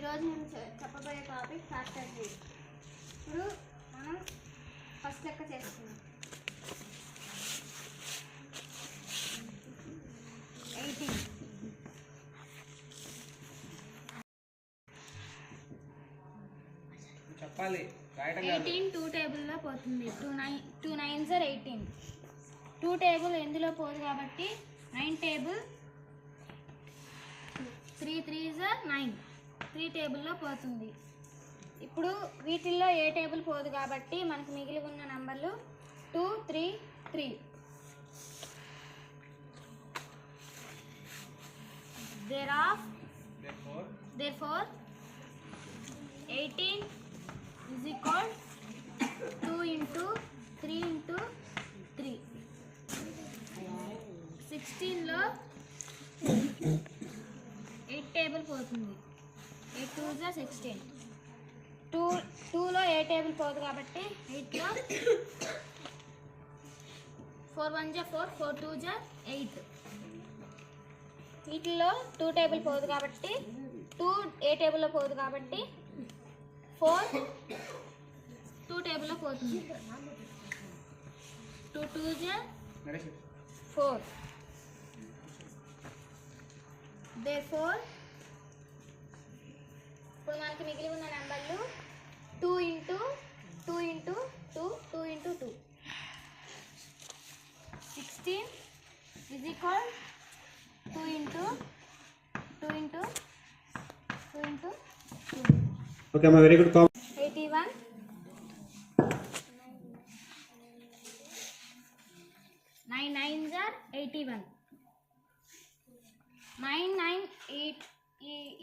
ఈరోజు నేను చెప్పబోయే టాపిక్ ఫ్యాక్టర్ 3. ఇప్పుడు మనం ఫస్ట్ లెక్క చేసుకున్నాం. 18 చెప్పాలి. 18 2 టేబుల్లో పోతుంది. 2 9s are 18. 2 టేబుల్ ఎందులో పోదు కాబట్టి 9 టేబుల్. 3 3s are 9. 3 టేబుల్లో పోతుంది. ఇప్పుడు వీటిల్లో ఏ టేబుల్ పోదు కాబట్టి మనకు మిగిలి ఉన్న నంబర్లు 2 3 3. Therefore 18 is equal 2 into 3 into 3. 16లో 8 table పోతుంది. 8 2s are 16. 2లో ఏ టేబుల్ పోదు కాబట్టి 8లో 4 1s are 4, 4 2s are 8. వీటిల్లో 2 టేబుల్ పోదు కాబట్టి 2 ఏ టేబుల్లో పోదు కాబట్టి 4 2 టేబుల్లో పోతుంది. 2 2s are 4. Therefore ఇప్పుడు మనకి మిగిలి ఉన్న నెంబర్లు 2 into 2 into 2 2 into 2. 16 is equal 2 into 2 into 2 into 2. Okay, ma, very good. 81 9 9s are 81. 9 9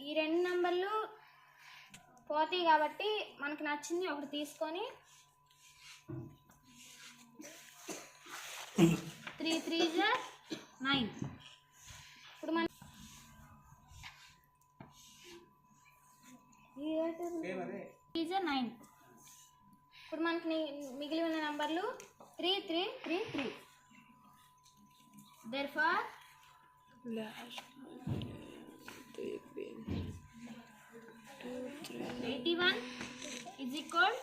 ఈ రెండు నంబర్లు పోతాయి కాబట్టి మనకు నచ్చింది ఒకటి తీసుకొని 3 3s are 9. ఇప్పుడు మన 3s are 9. ఇప్పుడు మనకి మిగిలి ఉన్న నంబర్లు 3 3 3 3. Therefore 81 is equal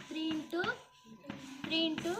3 into 3 into